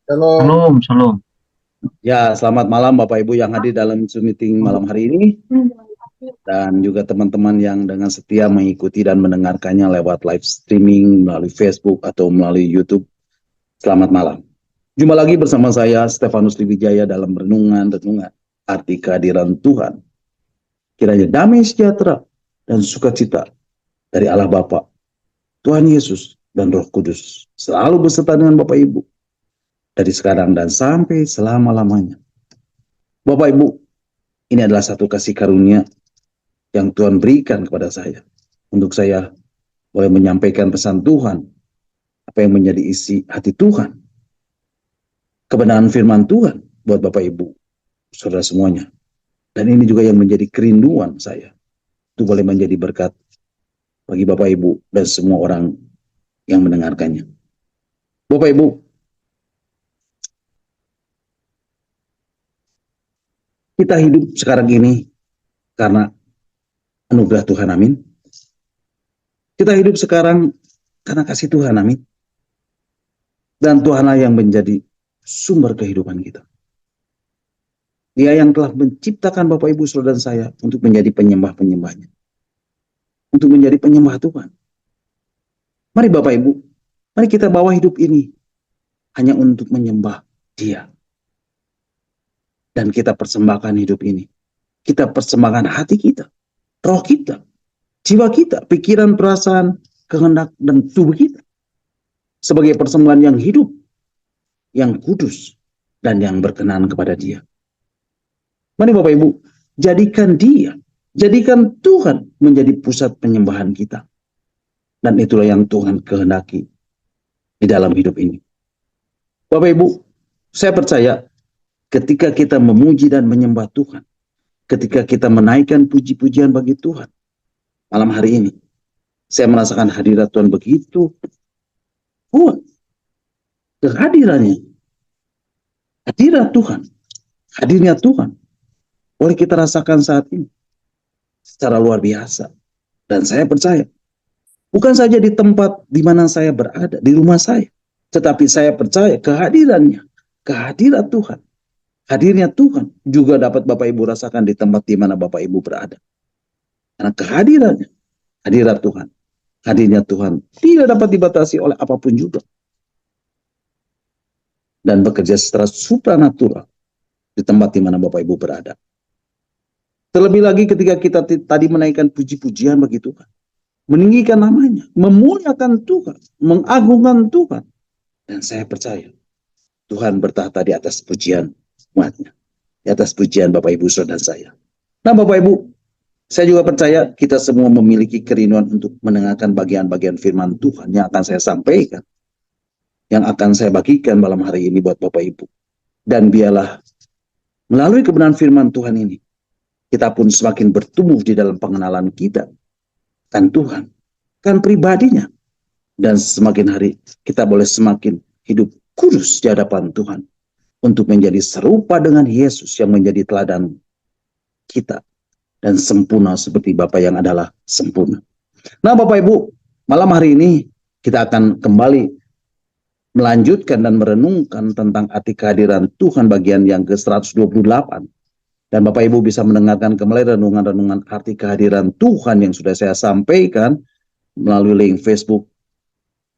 Shalom. Shalom, shalom. Ya, selamat malam Bapak Ibu yang hadir dalam Zoom meeting malam hari ini dan juga teman-teman yang dengan setia mengikuti dan mendengarkannya lewat live streaming melalui Facebook atau melalui YouTube. Selamat malam. Jumpa lagi bersama saya Stefanus Liwijaya dalam renungan arti kehadiran Tuhan. Kiranya damai sejahtera dan sukacita dari Allah Bapa, Tuhan Yesus dan Roh Kudus selalu beserta dengan Bapak Ibu dari sekarang dan sampai selama-lamanya. Bapak Ibu, ini adalah satu kasih karunia yang Tuhan berikan kepada saya. Untuk saya boleh menyampaikan pesan Tuhan, apa yang menjadi isi hati Tuhan. Kebenaran firman Tuhan buat Bapak Ibu, saudara semuanya. Dan ini juga yang menjadi kerinduan saya. Itu boleh menjadi berkat bagi Bapak Ibu dan semua orang yang mendengarkannya. Bapak Ibu, kita hidup sekarang ini karena anugerah Tuhan, amin. Kita hidup sekarang karena kasih Tuhan, amin. Dan Tuhanlah yang menjadi sumber kehidupan kita. Dia yang telah menciptakan Bapak Ibu Saudara dan saya untuk menjadi penyembah-penyembahnya. Untuk menjadi penyembah Tuhan. Mari Bapak Ibu, mari kita bawa hidup ini hanya untuk menyembah Dia. Dan kita persembahkan hidup ini. Kita persembahkan hati kita, roh kita, jiwa kita, pikiran, perasaan, kehendak, dan tubuh kita. Sebagai persembahan yang hidup, yang kudus, dan yang berkenan kepada Dia. Mari Bapak Ibu, jadikan Dia, jadikan Tuhan menjadi pusat penyembahan kita. Dan itulah yang Tuhan kehendaki di dalam hidup ini. Bapak Ibu, saya percaya ketika kita memuji dan menyembah Tuhan, ketika kita menaikkan puji-pujian bagi Tuhan, malam hari ini, saya merasakan hadirat Tuhan begitu kuat. Kehadirannya, hadirat Tuhan, hadirnya Tuhan, boleh kita rasakan saat ini secara luar biasa. Dan saya percaya, bukan saja di tempat di mana saya berada, di rumah saya, tetapi saya percaya kehadirannya, kehadiran Tuhan, hadirnya Tuhan juga dapat Bapak Ibu rasakan di tempat di mana Bapak Ibu berada. Karena kehadirannya, hadirat Tuhan, hadirnya Tuhan tidak dapat dibatasi oleh apapun juga. Dan bekerja secara supranatural di tempat di mana Bapak Ibu berada. Terlebih lagi ketika kita tadi menaikkan puji-pujian bagi Tuhan. Meninggikan namanya, memuliakan Tuhan, mengagungkan Tuhan. Dan saya percaya Tuhan bertahta di atas pujian umatnya. Di atas pujian Bapak Ibu Saudara saya. Nah Bapak Ibu, saya juga percaya kita semua memiliki kerinduan untuk mendengarkan bagian-bagian firman Tuhan yang akan saya sampaikan. Yang akan saya bagikan malam hari ini buat Bapak Ibu. Dan biarlah melalui kebenaran firman Tuhan ini, kita pun semakin bertumbuh di dalam pengenalan kita. Kan Tuhan, kan pribadinya. Dan semakin hari kita boleh semakin hidup kudus di hadapan Tuhan. Untuk menjadi serupa dengan Yesus yang menjadi teladan kita. Dan sempurna seperti Bapa yang adalah sempurna. Nah Bapak Ibu, malam hari ini kita akan kembali melanjutkan dan merenungkan tentang arti kehadiran Tuhan bagian yang ke-128. Dan Bapak Ibu bisa mendengarkan kembali renungan-renungan arti kehadiran Tuhan yang sudah saya sampaikan melalui link Facebook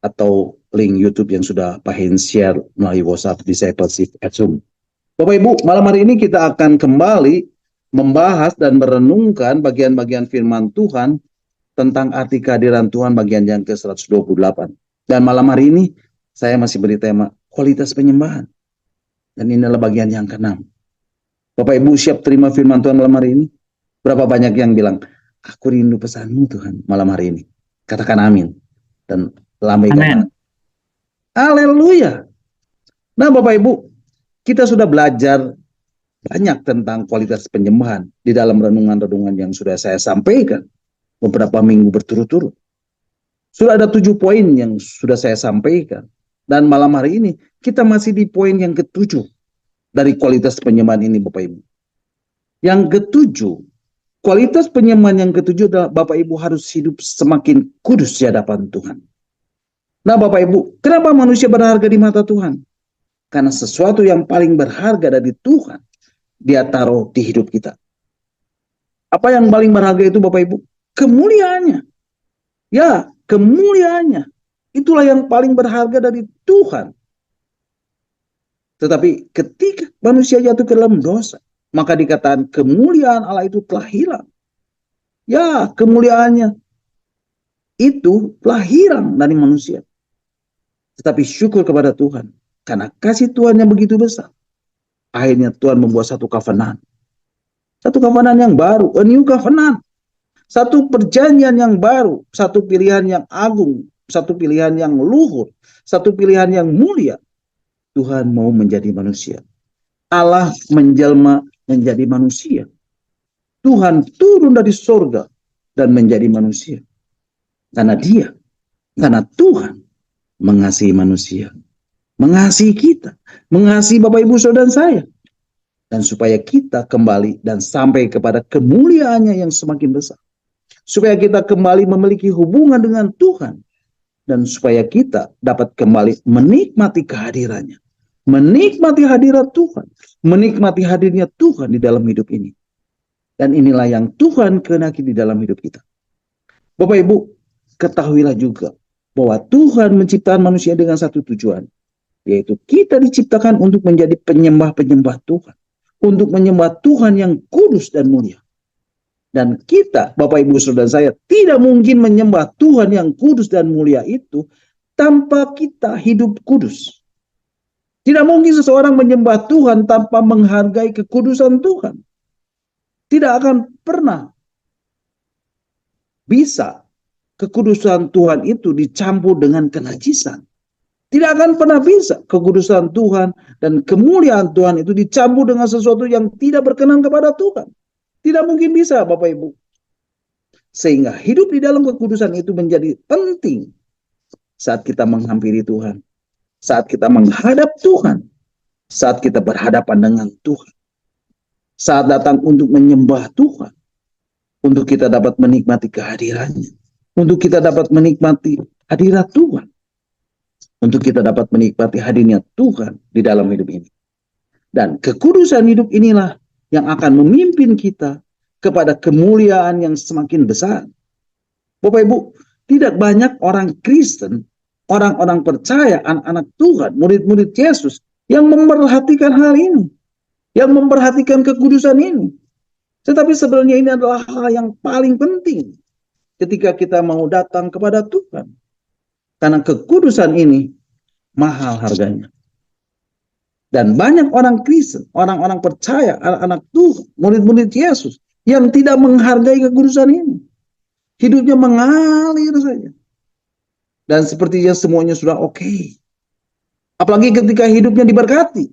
atau link YouTube yang sudah Pak Hen share melalui WhatsApp Discipleship at Zoom. Bapak Ibu, malam hari ini kita akan kembali membahas dan merenungkan bagian-bagian firman Tuhan tentang arti kehadiran Tuhan bagian yang ke-128. Dan malam hari ini saya masih beri tema kualitas penyembahan. Dan ini adalah bagian yang ke-6. Bapak Ibu siap terima firman Tuhan malam hari ini? Berapa banyak yang bilang, aku rindu pesanmu Tuhan malam hari ini. Katakan amin. Dan lambaikan. Haleluya. Nah Bapak Ibu, kita sudah belajar banyak tentang kualitas penyembahan di dalam renungan-renungan yang sudah saya sampaikan beberapa minggu berturut-turut. Sudah ada 7 poin yang sudah saya sampaikan. Dan malam hari ini kita masih di poin yang ke-7 dari kualitas penyembahan ini Bapak Ibu. Yang ke-7, kualitas penyembahan yang ke-7 adalah Bapak Ibu harus hidup semakin kudus di hadapan Tuhan. Nah Bapak Ibu, kenapa manusia berharga di mata Tuhan? Karena sesuatu yang paling berharga dari Tuhan, Dia taruh di hidup kita. Apa yang paling berharga itu Bapak Ibu? Kemuliaannya. Ya, kemuliaannya. Itulah yang paling berharga dari Tuhan. Tetapi ketika manusia jatuh ke dalam dosa, maka dikatakan kemuliaan Allah itu telah hilang. Ya, kemuliaannya itu telah hilang dari manusia. Tetapi syukur kepada Tuhan, karena kasih Tuhan yang begitu besar. Akhirnya Tuhan membuat satu covenant. Satu covenant yang baru, a new covenant. Satu perjanjian yang baru, satu pilihan yang agung, satu pilihan yang luhur, satu pilihan yang mulia. Tuhan mau menjadi manusia. Allah menjelma menjadi manusia. Tuhan turun dari sorga dan menjadi manusia. Karena Tuhan mengasihi manusia, mengasihi kita, mengasihi Bapak Ibu Saudara dan saya. Dan supaya kita kembali dan sampai kepada kemuliaannya yang semakin besar. Supaya kita kembali memiliki hubungan dengan Tuhan. Dan supaya kita dapat kembali menikmati kehadirannya. Menikmati hadirat Tuhan. Menikmati hadirnya Tuhan di dalam hidup ini. Dan inilah yang Tuhan kehendaki di dalam hidup kita. Bapak Ibu, ketahuilah juga bahwa Tuhan menciptakan manusia dengan satu tujuan. Yaitu kita diciptakan untuk menjadi penyembah-penyembah Tuhan. Untuk menyembah Tuhan yang kudus dan mulia. Dan kita, Bapak Ibu Saudara saya, tidak mungkin menyembah Tuhan yang kudus dan mulia itu tanpa kita hidup kudus. Tidak mungkin seseorang menyembah Tuhan tanpa menghargai kekudusan Tuhan. Tidak akan pernah bisa kekudusan Tuhan itu dicampur dengan kenajisan. Tidak akan pernah bisa kekudusan Tuhan dan kemuliaan Tuhan itu dicampur dengan sesuatu yang tidak berkenan kepada Tuhan. Tidak mungkin bisa Bapak Ibu. Sehingga hidup di dalam kekudusan itu menjadi penting saat kita menghampiri Tuhan. Saat kita menghadap Tuhan. Saat kita berhadapan dengan Tuhan. Saat datang untuk menyembah Tuhan. Untuk kita dapat menikmati kehadirannya. Untuk kita dapat menikmati hadirat Tuhan. Untuk kita dapat menikmati hadirnya Tuhan di dalam hidup ini. Dan kekudusan hidup inilah yang akan memimpin kita kepada kemuliaan yang semakin besar. Bapak Ibu, tidak banyak orang Kristen, orang-orang percaya, anak-anak Tuhan, murid-murid Yesus yang memperhatikan hal ini. Yang memperhatikan kekudusan ini. Tetapi sebenarnya ini adalah hal yang paling penting ketika kita mau datang kepada Tuhan. Karena kekudusan ini mahal harganya. Dan banyak orang Kristen, orang-orang percaya, anak-anak Tuhan, murid-murid Yesus yang tidak menghargai kekudusan ini. Hidupnya mengalir saja. Dan sepertinya semuanya sudah oke. Apalagi ketika hidupnya diberkati.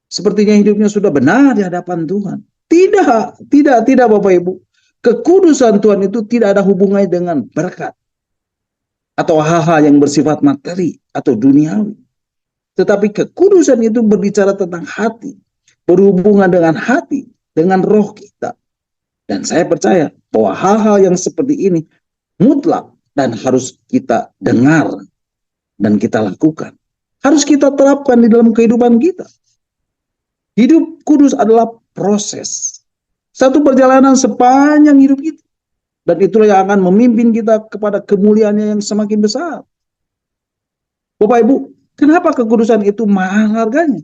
Sepertinya hidupnya sudah benar di hadapan Tuhan. Tidak Bapak Ibu. Kekudusan Tuhan itu tidak ada hubungannya dengan berkat. Atau hal-hal yang bersifat materi atau duniawi. Tetapi kekudusan itu berbicara tentang hati. Berhubungan dengan hati. Dengan roh kita. Dan saya percaya bahwa hal-hal yang seperti ini mutlak dan harus kita dengar. Dan kita lakukan. Harus kita terapkan di dalam kehidupan kita. Hidup kudus adalah proses. Satu perjalanan sepanjang hidup kita. Dan itulah yang akan memimpin kita kepada kemuliaannya yang semakin besar. Bapak Ibu, kenapa kekudusan itu mahal harganya?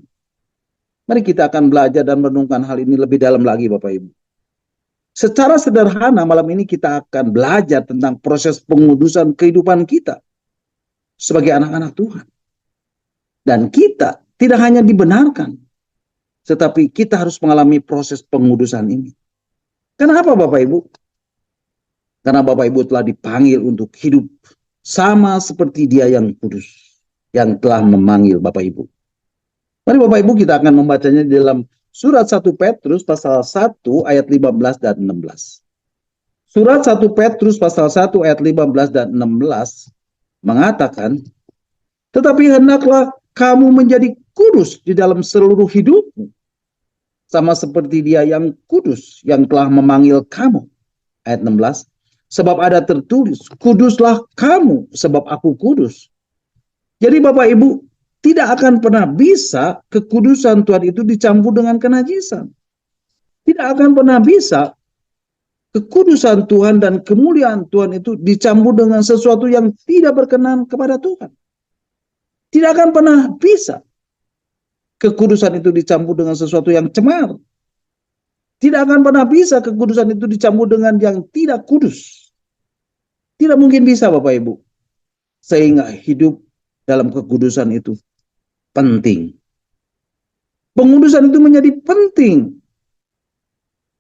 Mari kita akan belajar dan merenungkan hal ini lebih dalam lagi Bapak Ibu. Secara sederhana malam ini kita akan belajar tentang proses pengudusan kehidupan kita. Sebagai anak-anak Tuhan. Dan kita tidak hanya dibenarkan. Tetapi kita harus mengalami proses pengudusan ini. Kenapa Bapak Ibu? Karena Bapak Ibu telah dipanggil untuk hidup sama seperti Dia yang kudus. Yang telah memanggil Bapak Ibu. Mari Bapak Ibu kita akan membacanya di dalam surat 1 Petrus pasal 1 ayat 15 dan 16. Surat 1 Petrus pasal 1 ayat 15 dan 16 mengatakan, tetapi hendaklah kamu menjadi kudus di dalam seluruh hidupmu. Sama seperti Dia yang kudus yang telah memanggil kamu. Ayat 16. Sebab ada tertulis, kuduslah kamu sebab aku kudus. Jadi Bapak Ibu, tidak akan pernah bisa kekudusan Tuhan itu dicampur dengan kenajisan. Tidak akan pernah bisa kekudusan Tuhan dan kemuliaan Tuhan itu dicampur dengan sesuatu yang tidak berkenan kepada Tuhan. Tidak akan pernah bisa kekudusan itu dicampur dengan sesuatu yang cemar. Tidak akan pernah bisa kekudusan itu dicampur dengan yang tidak kudus. Tidak mungkin bisa, Bapak Ibu. Sehingga hidup dalam kekudusan itu penting. Pengudusan itu menjadi penting.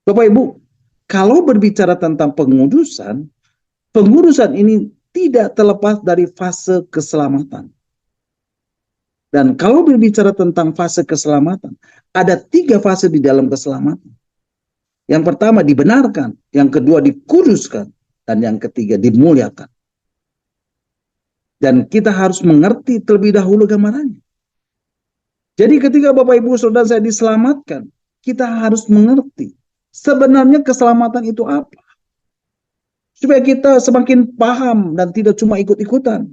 Bapak Ibu, kalau berbicara tentang pengudusan, pengudusan ini tidak terlepas dari fase keselamatan. Dan kalau berbicara tentang fase keselamatan, ada 3 fase di dalam keselamatan. Yang pertama dibenarkan, yang kedua dikuduskan, dan yang ketiga dimuliakan. Dan kita harus mengerti terlebih dahulu gambarannya. Jadi ketika Bapak Ibu Saudara saya diselamatkan, kita harus mengerti sebenarnya keselamatan itu apa. Supaya kita semakin paham dan tidak cuma ikut-ikutan.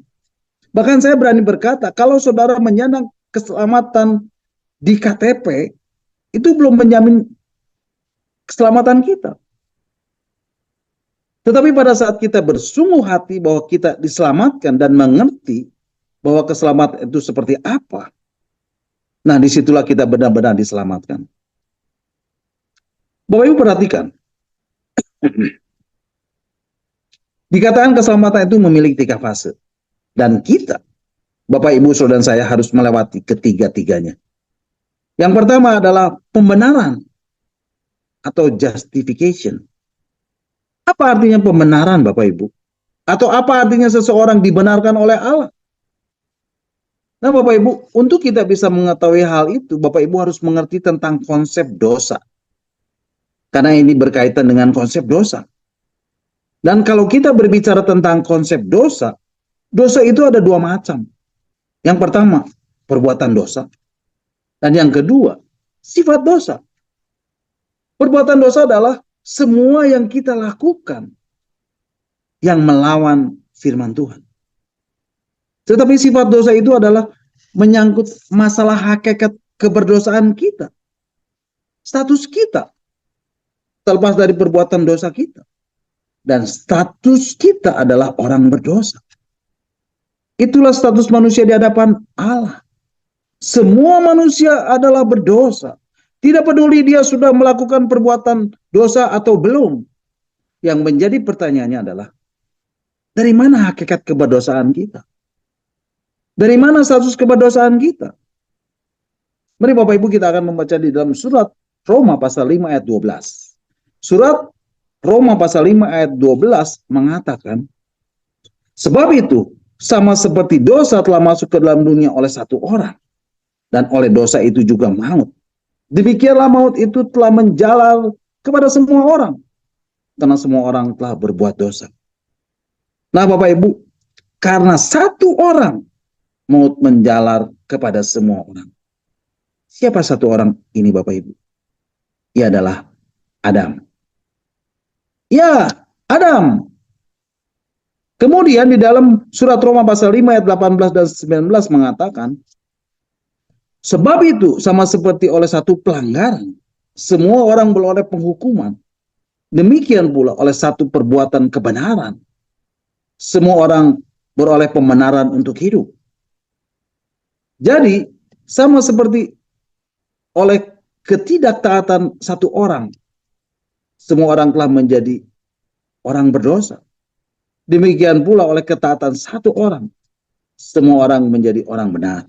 Bahkan saya berani berkata, kalau saudara menyandang keselamatan di KTP, itu belum menjamin keselamatan kita. Tetapi pada saat kita bersungguh hati bahwa kita diselamatkan dan mengerti bahwa keselamatan itu seperti apa, nah disitulah kita benar-benar diselamatkan. Bapak Ibu perhatikan, dikatakan keselamatan itu memiliki 3 fase. Dan kita, Bapak Ibu Saudara saya harus melewati ketiga-tiganya. Yang pertama adalah pembenaran atau justification. Apa artinya pembenaran, Bapak Ibu? Atau apa artinya seseorang dibenarkan oleh Allah? Nah, Bapak Ibu, untuk kita bisa mengetahui hal itu, Bapak Ibu harus mengerti tentang konsep dosa. Karena ini berkaitan dengan konsep dosa. Dan kalau kita berbicara tentang konsep dosa, dosa itu ada 2 macam. Yang pertama, perbuatan dosa. Dan yang kedua, sifat dosa. Perbuatan dosa adalah semua yang kita lakukan yang melawan firman Tuhan. Tetapi sifat dosa itu adalah menyangkut masalah hakikat keberdosaan kita. Status kita terlepas dari perbuatan dosa kita. Dan status kita adalah orang berdosa. Itulah status manusia di hadapan Allah. Semua manusia adalah berdosa. Tidak peduli dia sudah melakukan perbuatan dosa atau belum. Yang menjadi pertanyaannya adalah, dari mana hakikat keberdosaan kita? Dari mana status keberdosaan kita? Mari Bapak Ibu kita akan membaca di dalam surat Roma pasal 5 ayat 12. Surat Roma pasal 5 ayat 12 mengatakan, sebab itu sama seperti dosa telah masuk ke dalam dunia oleh satu orang, dan oleh dosa itu juga maut. Demikianlah maut itu telah menjalar kepada semua orang, karena semua orang telah berbuat dosa. Nah Bapak Ibu, karena satu orang, maut menjalar kepada semua orang. Siapa satu orang ini Bapak Ibu? Ia adalah Adam. Ya, Adam. Kemudian di dalam surat Roma pasal 5 ayat 18 dan 19 mengatakan, sebab itu sama seperti oleh satu pelanggaran, semua orang beroleh penghukuman. Demikian pula oleh satu perbuatan kebenaran, semua orang beroleh pembenaran untuk hidup. Jadi, sama seperti oleh ketidaktaatan satu orang, semua orang telah menjadi orang berdosa. Demikian pula oleh ketaatan satu orang, semua orang menjadi orang benar.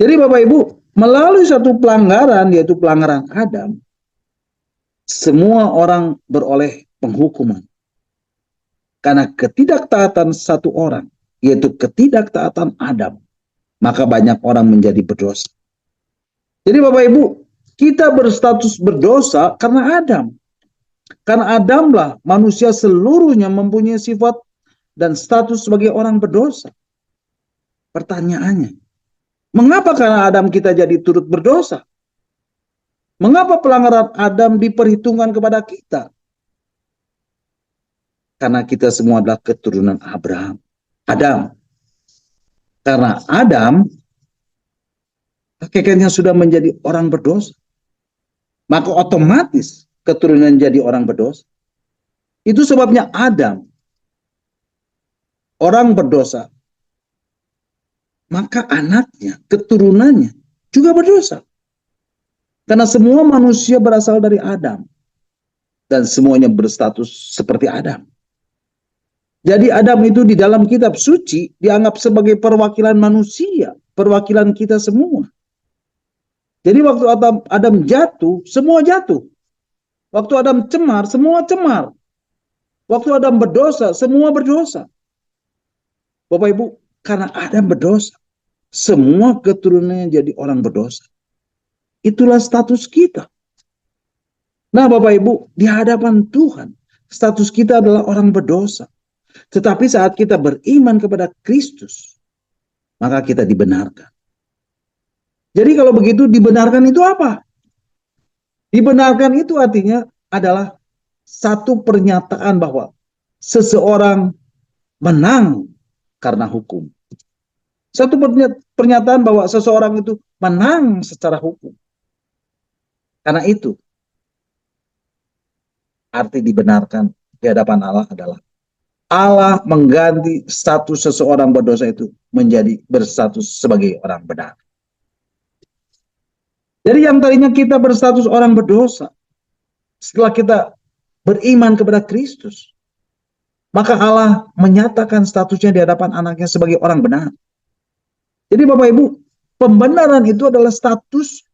Jadi Bapak Ibu, melalui satu pelanggaran, yaitu pelanggaran Adam, semua orang beroleh penghukuman. Karena ketidaktaatan satu orang, yaitu ketidaktaatan Adam, maka banyak orang menjadi berdosa. Jadi Bapak Ibu, kita berstatus berdosa karena Adam. Karena Adamlah manusia seluruhnya mempunyai sifat dan status sebagai orang berdosa. Pertanyaannya, mengapa karena Adam kita jadi turut berdosa? Mengapa pelanggaran Adam diperhitungkan kepada kita? Karena kita semua adalah keturunan Abraham. Adam. Karena Adam hakikatnya sudah menjadi orang berdosa, maka otomatis keturunan jadi orang berdosa. Itu sebabnya Adam, orang berdosa, maka anaknya, keturunannya juga berdosa. Karena semua manusia berasal dari Adam. Dan semuanya berstatus seperti Adam. Jadi Adam itu di dalam kitab suci dianggap sebagai perwakilan manusia. Perwakilan kita semua. Jadi waktu Adam jatuh, semua jatuh. Waktu Adam cemar, semua cemar. Waktu Adam berdosa, semua berdosa. Bapak Ibu, karena Adam berdosa, semua keturunannya jadi orang berdosa. Itulah status kita. Nah Bapak Ibu, di hadapan Tuhan, status kita adalah orang berdosa. Tetapi saat kita beriman kepada Kristus, maka kita dibenarkan. Jadi kalau begitu dibenarkan itu apa? Dibenarkan itu artinya adalah satu pernyataan bahwa seseorang menang karena hukum. Satu pernyataan bahwa seseorang itu menang secara hukum. Karena itu, arti dibenarkan di hadapan Allah adalah Allah mengganti status seseorang berdosa itu menjadi berstatus sebagai orang benar. Jadi yang tadinya kita berstatus orang berdosa, setelah kita beriman kepada Kristus, maka Allah menyatakan statusnya di hadapan anaknya sebagai orang benar. Jadi Bapak Ibu, pembenaran itu adalah status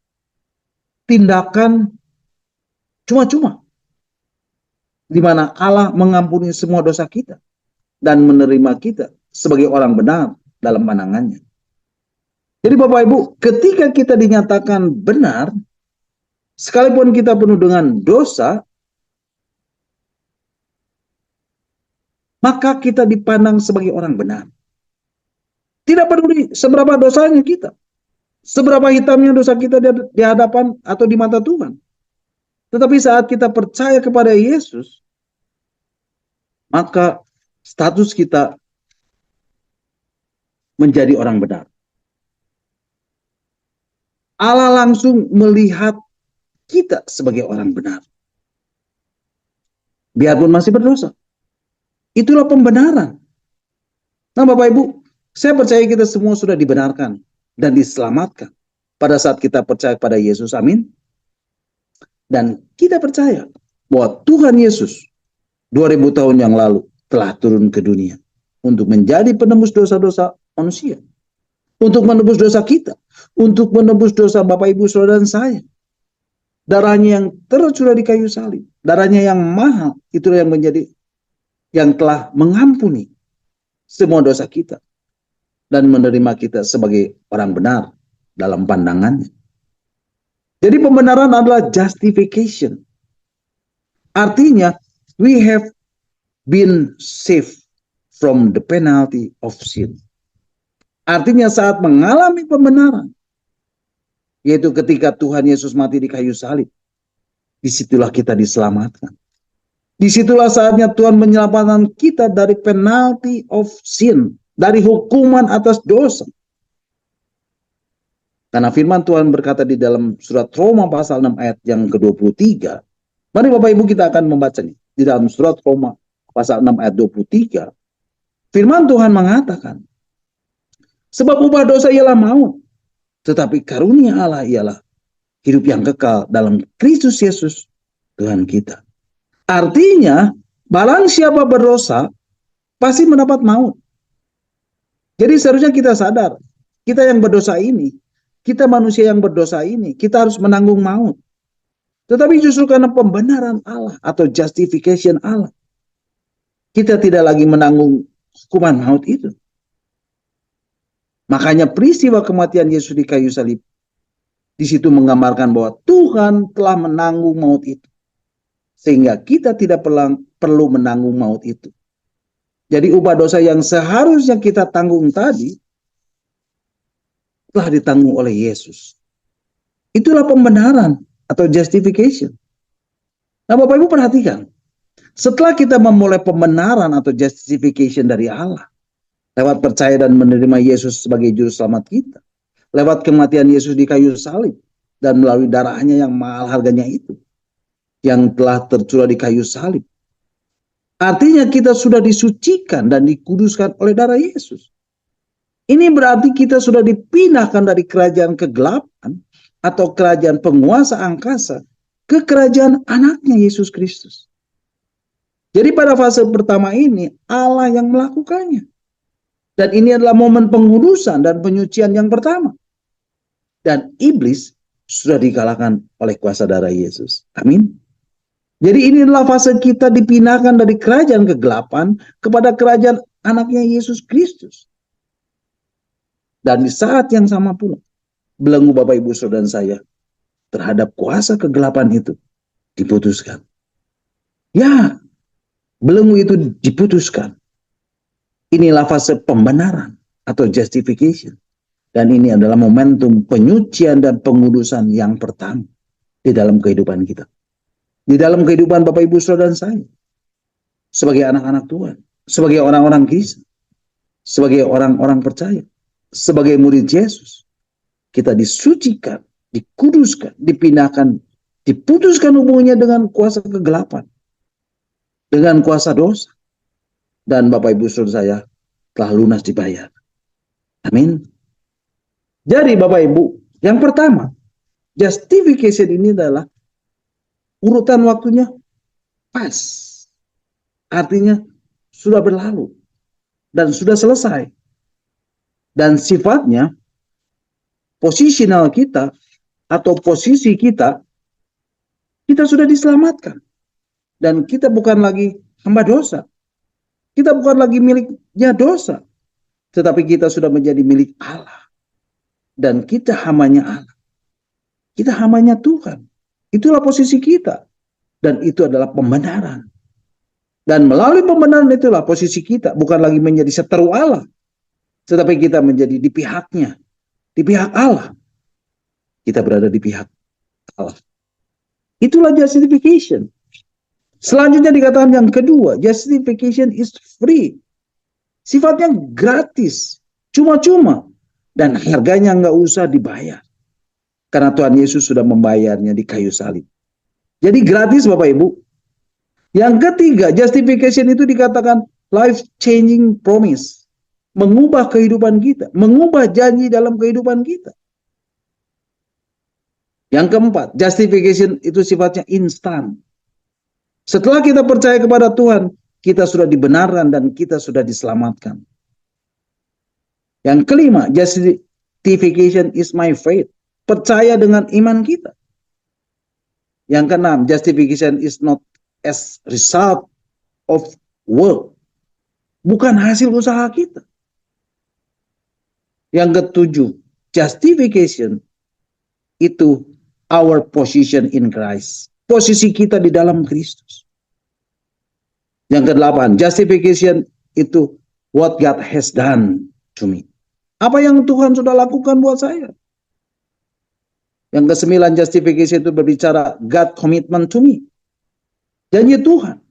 tindakan cuma-cuma, di mana Allah mengampuni semua dosa kita dan menerima kita sebagai orang benar dalam pandangannya. Jadi Bapak Ibu, ketika kita dinyatakan benar, sekalipun kita penuh dengan dosa, maka kita dipandang sebagai orang benar. Tidak peduli seberapa dosanya kita, seberapa hitamnya dosa kita di hadapan atau di mata Tuhan. Tetapi saat kita percaya kepada Yesus, maka status kita menjadi orang benar. Allah langsung melihat kita sebagai orang benar. Biarpun masih berdosa. Itulah pembenaran. Nah Bapak Ibu, saya percaya kita semua sudah dibenarkan dan diselamatkan pada saat kita percaya pada Yesus. Amin. Dan kita percaya bahwa Tuhan Yesus 2000 tahun yang lalu telah turun ke dunia untuk menjadi penembus dosa-dosa manusia. Untuk menebus dosa kita. Untuk menebus dosa Bapak Ibu Saudara dan saya. Darahnya yang tercurah di kayu salib. Darahnya yang mahal. Itulah yang menjadi, yang telah mengampuni semua dosa kita. Dan menerima kita sebagai orang benar dalam pandangannya. Jadi pembenaran adalah justification. Artinya, we have been saved from the penalty of sin. Artinya saat mengalami pembenaran, yaitu ketika Tuhan Yesus mati di kayu salib, disitulah kita diselamatkan. Disitulah saatnya Tuhan menyelamatkan kita dari penalty of sin, dari hukuman atas dosa. Karena firman Tuhan berkata di dalam surat Roma pasal 6 ayat yang ke-23. Mari Bapak Ibu kita akan membacanya. Di dalam surat Roma pasal 6 ayat 23. Firman Tuhan mengatakan, sebab upah dosa ialah maut, tetapi karunia Allah ialah hidup yang kekal dalam Kristus Yesus Tuhan kita. Artinya, barang siapa berdosa, pasti mendapat maut. Jadi seharusnya kita sadar, kita yang berdosa ini, kita manusia yang berdosa ini, kita harus menanggung maut. Tetapi justru karena pembenaran Allah atau justification Allah, kita tidak lagi menanggung hukuman maut itu. Makanya peristiwa kematian Yesus di kayu salib di situ menggambarkan bahwa Tuhan telah menanggung maut itu. Sehingga kita tidak perlu menanggung maut itu. Jadi upah dosa yang seharusnya kita tanggung tadi telah ditanggung oleh Yesus. Itulah pembenaran atau justification. Nah Bapak Ibu perhatikan. Setelah kita memulai pembenaran atau justification dari Allah, lewat percaya dan menerima Yesus sebagai juru selamat kita. lewat kematian Yesus di kayu salib dan melalui darahnya yang mahal harganya itu, yang telah tercurah di kayu salib. Artinya kita sudah disucikan dan dikuduskan oleh darah Yesus. Ini berarti kita sudah dipindahkan dari kerajaan kegelapan atau kerajaan penguasa angkasa ke kerajaan anaknya Yesus Kristus. Jadi pada fase pertama ini Allah yang melakukannya. Dan ini adalah momen pengudusan dan penyucian yang pertama. Dan iblis sudah dikalahkan oleh kuasa darah Yesus. Amin. Jadi ini adalah fase kita dipindahkan dari kerajaan kegelapan kepada kerajaan anaknya Yesus Kristus. Dan di saat yang sama pula, belenggu Bapak Ibu Saudara dan saya terhadap kuasa kegelapan itu diputuskan. Ya, belenggu itu diputuskan. Inilah fase pembenaran atau justification. Dan ini adalah momentum penyucian dan pengudusan yang pertama di dalam kehidupan kita. Di dalam kehidupan Bapak Ibu Saudara dan saya. Sebagai anak-anak Tuhan. Sebagai orang-orang Kristen. Sebagai orang-orang percaya. Sebagai murid Yesus. Kita disucikan, dikuduskan, dipindahkan, diputuskan hubungannya dengan kuasa kegelapan. Dengan kuasa dosa. Dan Bapak Ibu Saudara saya telah lunas dibayar. Amin. Jadi Bapak Ibu, yang pertama, justification ini adalah urutan waktunya pas. Artinya sudah berlalu dan sudah selesai. Dan sifatnya posisional kita atau posisi kita sudah diselamatkan. Dan kita bukan lagi hamba dosa. Kita bukan lagi miliknya dosa. Tetapi kita sudah menjadi milik Allah. Dan kita hambanya Allah. Kita hambanya Tuhan. Itulah posisi kita. Dan itu adalah pembenaran. Dan melalui pembenaran itulah posisi kita. Bukan lagi menjadi seteru Allah. Tetapi kita menjadi di pihaknya. Di pihak Allah. Kita berada di pihak Allah. Itulah justification. Selanjutnya dikatakan yang kedua, justification is free. Sifatnya gratis, cuma-cuma, dan harganya nggak usah dibayar. Karena Tuhan Yesus sudah membayarnya di kayu salib. Jadi gratis Bapak Ibu. Yang ketiga, justification itu dikatakan life-changing promise. Mengubah kehidupan kita, mengubah janji dalam kehidupan kita. Yang keempat, justification itu sifatnya instan. Setelah kita percaya kepada Tuhan, kita sudah dibenarkan dan kita sudah diselamatkan. Yang kelima, justification is my faith. Percaya dengan iman kita. Yang keenam, justification is not as result of work. Bukan hasil usaha kita. Yang ketujuh, justification itu our position in Christ. Posisi kita di dalam Kristus. Yang kedelapan, justification itu what God has done to me. Apa yang Tuhan sudah lakukan buat saya. Yang kesembilan, justification itu berbicara God commitment to me. Janji Tuhan.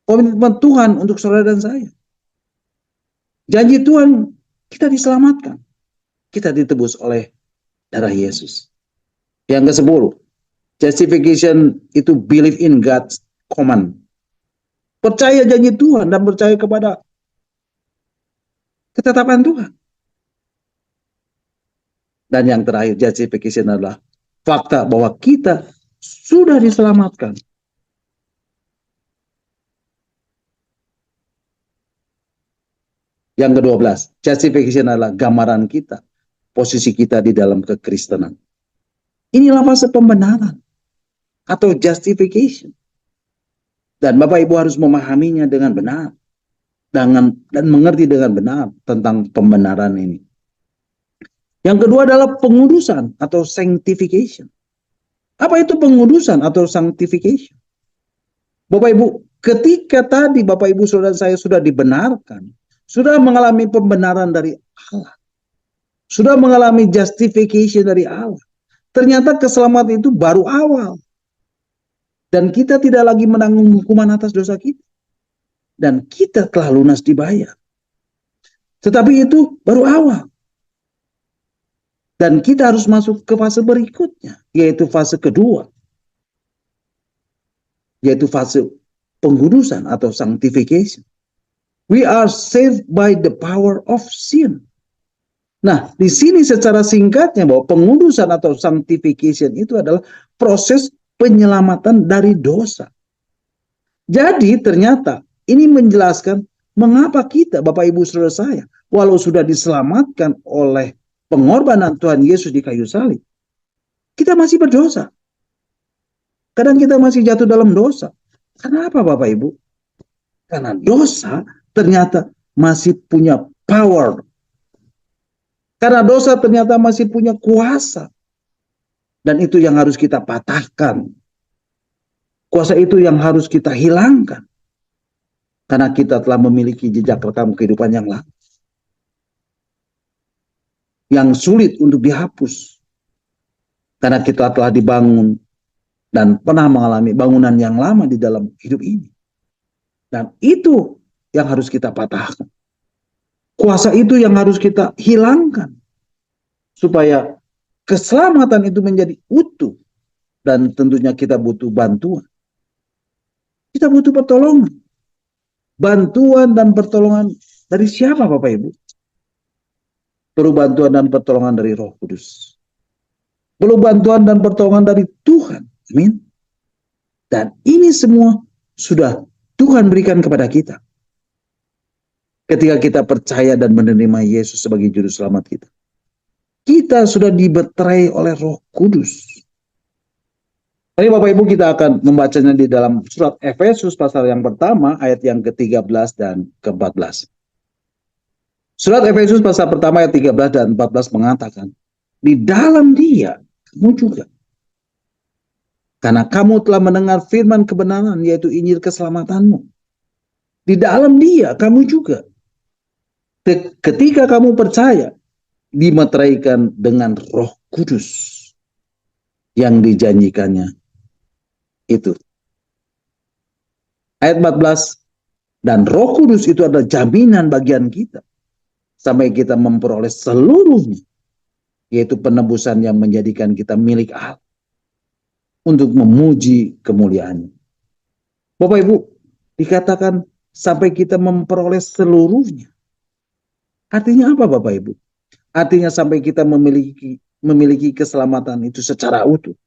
Komitmen Tuhan untuk saudara dan saya. Janji Tuhan, kita diselamatkan. Kita ditebus oleh darah Yesus. Yang ke-10, justification itu believe in God's command. Percaya janji Tuhan dan percaya kepada ketetapan Tuhan. Dan yang terakhir, justification adalah fakta bahwa kita sudah diselamatkan. Yang ke-12, justification adalah gambaran kita, posisi kita di dalam kekristenan. Inilah fase pembenaran atau justification. Dan Bapak Ibu harus memahaminya dengan benar. Dan mengerti dengan benar tentang pembenaran ini. Yang kedua adalah pengudusan atau sanctification. Apa itu pengudusan atau sanctification? Bapak Ibu, ketika tadi Bapak Ibu saudara saya sudah dibenarkan, sudah mengalami pembenaran dari Allah, sudah mengalami justification dari Allah, ternyata keselamatan itu baru awal. Dan kita tidak lagi menanggung hukuman atas dosa kita. Dan kita telah lunas dibayar. Tetapi itu baru awal. Dan kita harus masuk ke fase berikutnya, yaitu fase kedua, yaitu fase pengudusan atau sanctification. We are saved by the power of sin. Nah, di sini secara singkatnya bahwa pengudusan atau sanctification itu adalah proses penyelamatan dari dosa. Jadi ternyata ini menjelaskan mengapa kita, Bapak Ibu Saudara saya, walau sudah diselamatkan oleh pengorbanan Tuhan Yesus di kayu salib, kita masih berdosa. Kadang kita masih jatuh dalam dosa. Kenapa Bapak Ibu? Karena dosa ternyata masih punya power. Karena dosa ternyata masih punya kuasa. Dan itu yang harus kita patahkan. Kuasa itu yang harus kita hilangkan. Karena kita telah memiliki jejak rekam kehidupan yang lama. Yang sulit untuk dihapus. Karena kita telah dibangun dan pernah mengalami bangunan yang lama di dalam hidup ini. Dan itu yang harus kita patahkan. Kuasa itu yang harus kita hilangkan. Supaya keselamatan itu menjadi utuh. Dan tentunya kita butuh bantuan. Kita butuh pertolongan. Bantuan dan pertolongan dari siapa Bapak Ibu? Perlu bantuan dan pertolongan dari Roh Kudus. Perlu bantuan dan pertolongan dari Tuhan. Amin. Dan ini semua sudah Tuhan berikan kepada kita. Ketika kita percaya dan menerima Yesus sebagai juru selamat kita. Kita sudah diberterai oleh Roh Kudus. Tadi Bapak Ibu kita akan membacanya di dalam surat Efesus pasal yang pertama ayat yang ke-13 dan ke-14. Surat Efesus pasal pertama ayat 13 dan 14 mengatakan, di dalam Dia kamu juga. Karena kamu telah mendengar firman kebenaran, yaitu Injil keselamatanmu. Di dalam Dia kamu juga. Ketika kamu percaya, dimeteraikan dengan Roh Kudus yang dijanjikannya itu. Ayat 14, dan Roh Kudus itu adalah jaminan bagian kita. Sampai kita memperoleh seluruhnya. Yaitu penebusan yang menjadikan kita milik Allah. Untuk memuji kemuliaannya. Bapak Ibu, dikatakan sampai kita memperoleh seluruhnya. Artinya apa Bapak Ibu? Artinya sampai kita memiliki keselamatan itu secara utuh.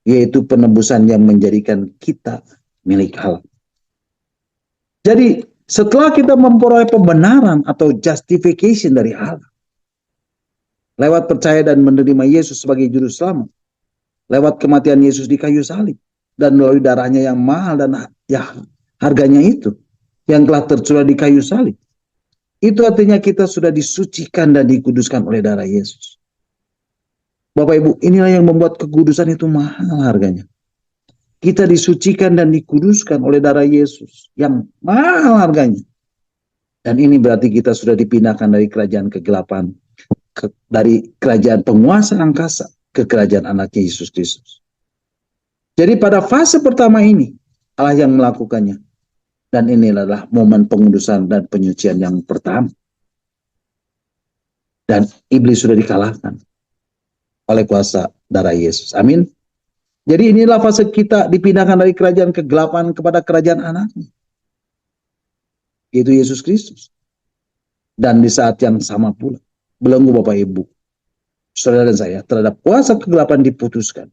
Yaitu penebusan yang menjadikan kita milik Allah. Jadi setelah kita memperoleh pembenaran atau justification dari Allah. Lewat percaya dan menerima Yesus sebagai juru selamat. Lewat kematian Yesus di kayu salib. Dan melalui darahnya yang mahal dan ya, harganya itu. Yang telah tercurah di kayu salib. Itu artinya kita sudah disucikan dan dikuduskan oleh darah Yesus. Bapak Ibu, inilah yang membuat kekudusan itu mahal harganya. Kita disucikan dan dikuduskan oleh darah Yesus yang mahal harganya. Dan ini berarti kita sudah dipindahkan dari kerajaan kegelapan, dari kerajaan penguasa angkasa ke kerajaan anaknya Yesus Kristus. Jadi pada fase pertama ini, Allah yang melakukannya. Dan ini adalah momen pengudusan dan penyucian yang pertama. Dan iblis sudah dikalahkan oleh kuasa darah Yesus. Amin. Jadi inilah fase kita dipindahkan dari kerajaan kegelapan kepada kerajaan anaknya. Yaitu Yesus Kristus. Dan di saat yang sama pula, belenggu Bapak Ibu, saudara dan saya, terhadap kuasa kegelapan diputuskan.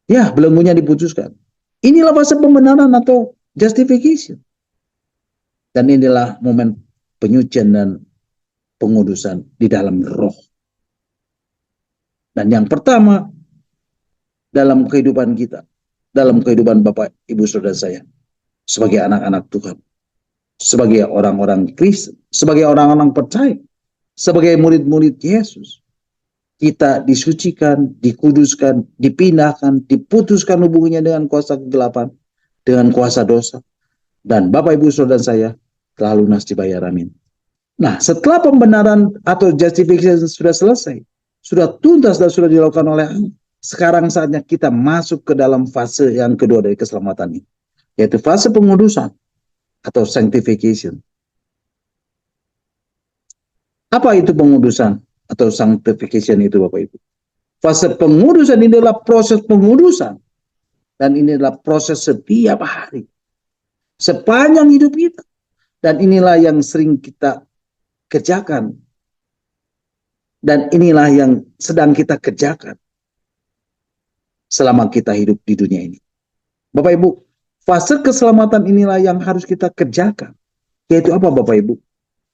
Ya, belenggunya diputuskan. Inilah fase pembenaran atau justification. Dan inilah momen penyucian dan pengudusan di dalam roh. Dan yang pertama, dalam kehidupan kita, dalam kehidupan Bapak, Ibu, Saudara saya, sebagai anak-anak Tuhan, sebagai orang-orang Kristen, sebagai orang-orang percaya, sebagai murid-murid Yesus, kita disucikan, dikuduskan, dipindahkan, diputuskan hubungannya dengan kuasa kegelapan, dengan kuasa dosa, dan Bapak, Ibu, Saudara saya telah lunas dibayar. Amin. Nah, setelah pembenaran atau justification sudah selesai, sudah tuntas dan sudah dilakukan oleh Allah, sekarang saatnya kita masuk ke dalam fase yang kedua dari keselamatan ini, yaitu fase pengudusan atau sanctification. Apa itu pengudusan atau sanctification itu Bapak Ibu. Fase pengudusan ini adalah proses pengudusan. Dan ini adalah proses setiap hari. Sepanjang hidup kita. Dan inilah yang sering kita kerjakan. Dan inilah yang sedang kita kerjakan. Selama kita hidup di dunia ini. Bapak Ibu, fase keselamatan inilah yang harus kita kerjakan. Yaitu apa Bapak Ibu?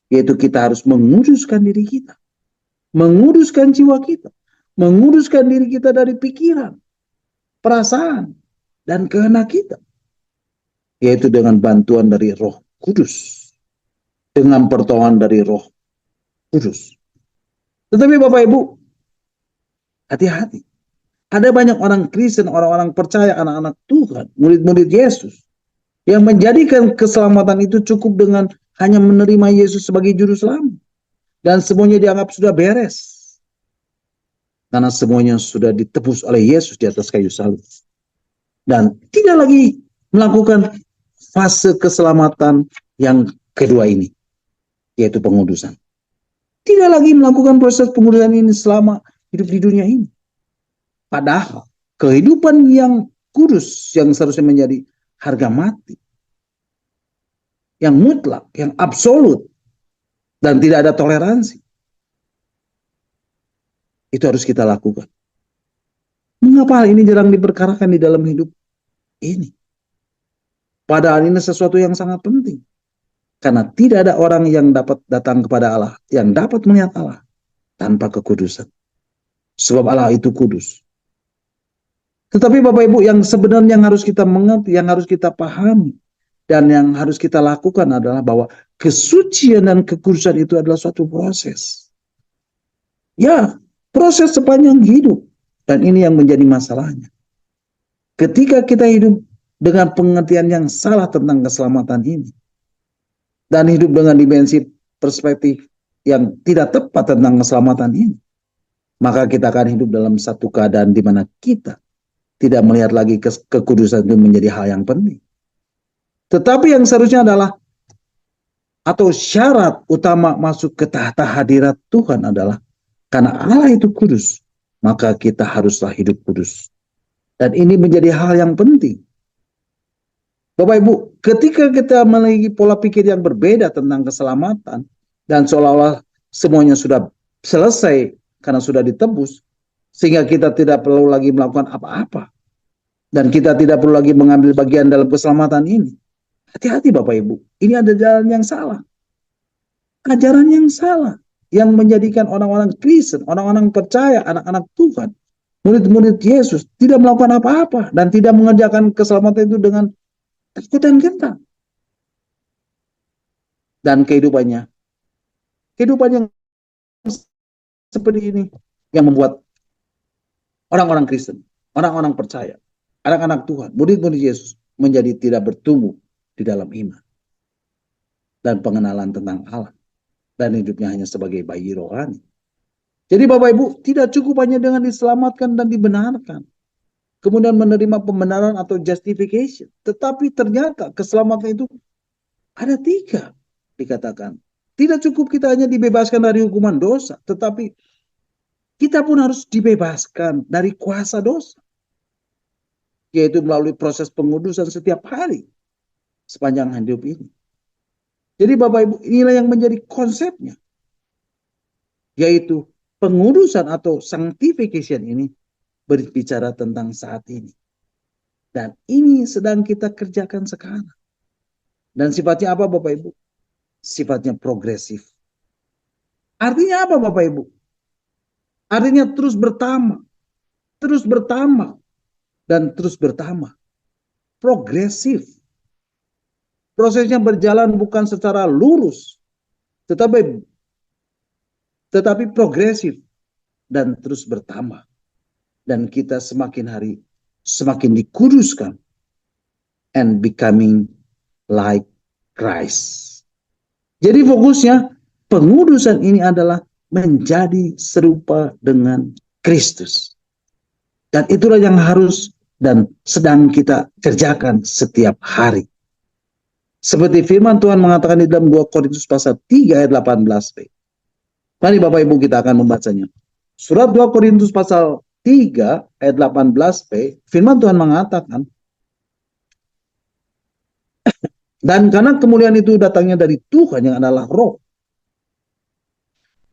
Yaitu kita harus menguduskan diri kita. Menguduskan jiwa kita. Menguduskan diri kita dari pikiran, perasaan, dan kehendak kita. Yaitu dengan bantuan dari Roh Kudus. Dengan pertolongan dari Roh Kudus. Tetapi Bapak Ibu, hati-hati. Ada banyak orang Kristen, orang-orang percaya, anak-anak Tuhan, murid-murid Yesus, yang menjadikan keselamatan itu cukup dengan hanya menerima Yesus sebagai juru selamat. Dan semuanya dianggap sudah beres. Karena semuanya sudah ditebus oleh Yesus di atas kayu salib. Dan tidak lagi melakukan fase keselamatan yang kedua ini. Yaitu pengudusan. Tidak lagi melakukan proses pengudusan ini selama hidup di dunia ini. Padahal kehidupan yang kudus yang seharusnya menjadi harga mati. Yang mutlak, yang absolut. Dan tidak ada toleransi. Itu harus kita lakukan. Mengapa hal ini jarang diperkarakan di dalam hidup ini? Padahal ini sesuatu yang sangat penting. Karena tidak ada orang yang dapat datang kepada Allah, yang dapat melihat Allah tanpa kekudusan. Sebab Allah itu kudus. Tetapi Bapak Ibu, yang sebenarnya yang harus kita mengerti, yang harus kita pahami, dan yang harus kita lakukan adalah bahwa kesucian dan kekudusan itu adalah suatu proses. Ya, proses sepanjang hidup. Dan ini yang menjadi masalahnya. Ketika kita hidup dengan pengertian yang salah tentang keselamatan ini, dan hidup dengan dimensi perspektif yang tidak tepat tentang keselamatan ini, maka kita akan hidup dalam satu keadaan di mana kita tidak melihat lagi kekudusan itu menjadi hal yang penting. Tetapi yang seharusnya adalah, atau syarat utama masuk ke tahta hadirat Tuhan adalah, karena Allah itu kudus, maka kita haruslah hidup kudus. Dan ini menjadi hal yang penting. Bapak Ibu, ketika kita memiliki pola pikir yang berbeda tentang keselamatan, dan seolah-olah semuanya sudah selesai karena sudah ditebus, sehingga kita tidak perlu lagi melakukan apa-apa, dan kita tidak perlu lagi mengambil bagian dalam keselamatan ini. Hati-hati Bapak Ibu, ini ada jalan yang salah. Ajaran yang salah, yang menjadikan orang-orang Kristen, orang-orang percaya, anak-anak Tuhan, murid-murid Yesus, tidak melakukan apa-apa, dan tidak mengerjakan keselamatan itu dengan takut dan gentar. Dan kehidupan yang seperti ini, yang membuat orang-orang Kristen, orang-orang percaya, anak-anak Tuhan, murid-murid Yesus, menjadi tidak bertumbuh di dalam iman dan pengenalan tentang Allah, dan hidupnya hanya sebagai bayi rohani. Jadi Bapak Ibu, tidak cukup hanya dengan diselamatkan dan dibenarkan, kemudian menerima pembenaran atau justification, tetapi ternyata keselamatan itu ada 3 dikatakan. Tidak cukup kita hanya dibebaskan dari hukuman dosa, tetapi kita pun harus dibebaskan dari kuasa dosa, yaitu melalui proses pengudusan setiap hari sepanjang hidup ini. Jadi Bapak Ibu, inilah yang menjadi konsepnya, yaitu pengudusan atau sanctification ini berbicara tentang saat ini. Dan ini sedang kita kerjakan sekarang. Dan sifatnya apa Bapak Ibu? Sifatnya progresif. Artinya apa Bapak Ibu? Artinya terus bertambah, dan terus bertambah. Progresif. Prosesnya berjalan bukan secara lurus, tetapi progresif dan terus bertambah. Dan kita semakin hari semakin dikuduskan and becoming like Christ. Jadi fokusnya pengudusan ini adalah menjadi serupa dengan Kristus. Dan itulah yang harus dan sedang kita kerjakan setiap hari. Seperti firman Tuhan mengatakan di dalam 2 Korintus pasal 3 ayat 18b. Mari Bapak Ibu kita akan membacanya. Surat 2 Korintus pasal 3 ayat 18b, firman Tuhan mengatakan, dan karena kemuliaan itu datangnya dari Tuhan yang adalah roh,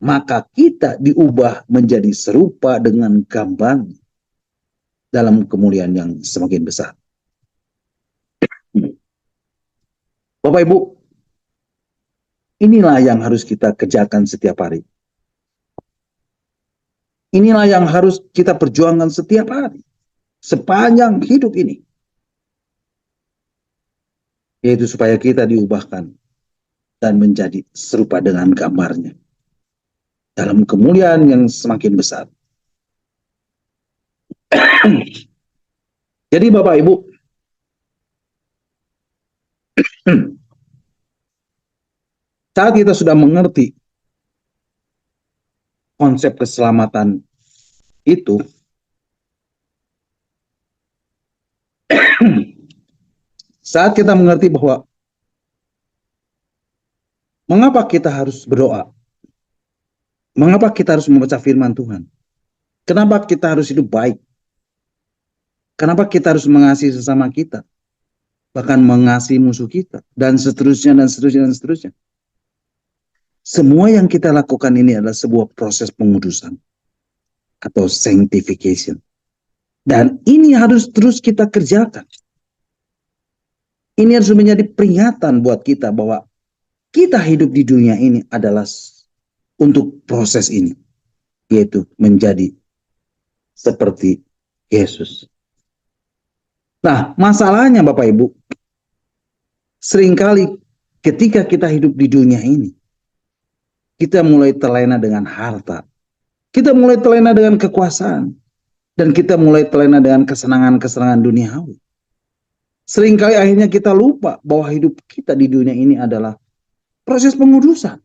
maka kita diubah menjadi serupa dengan gambar dalam kemuliaan yang semakin besar. Bapak Ibu, inilah yang harus kita kerjakan setiap hari. Inilah yang harus kita perjuangkan setiap hari, sepanjang hidup ini. Yaitu supaya kita diubahkan dan menjadi serupa dengan gambarnya dalam kemuliaan yang semakin besar. Jadi Bapak Ibu, saat kita sudah mengerti konsep keselamatan itu, saat kita mengerti bahwa mengapa kita harus berdoa, mengapa kita harus membaca firman Tuhan, kenapa kita harus hidup baik, kenapa kita harus mengasihi sesama kita, bahkan mengasihi musuh kita, dan seterusnya, dan seterusnya, dan seterusnya. Semua yang kita lakukan ini adalah sebuah proses pengudusan atau sanctification. Dan ini harus terus kita kerjakan. Ini harus menjadi peringatan buat kita bahwa kita hidup di dunia ini adalah untuk proses ini, yaitu menjadi seperti Yesus. Nah, masalahnya Bapak Ibu, seringkali ketika kita hidup di dunia ini, kita mulai terlena dengan harta, kita mulai terlena dengan kekuasaan, dan kita mulai terlena dengan kesenangan-kesenangan duniawi. Seringkali akhirnya kita lupa bahwa hidup kita di dunia ini adalah proses pengudusan.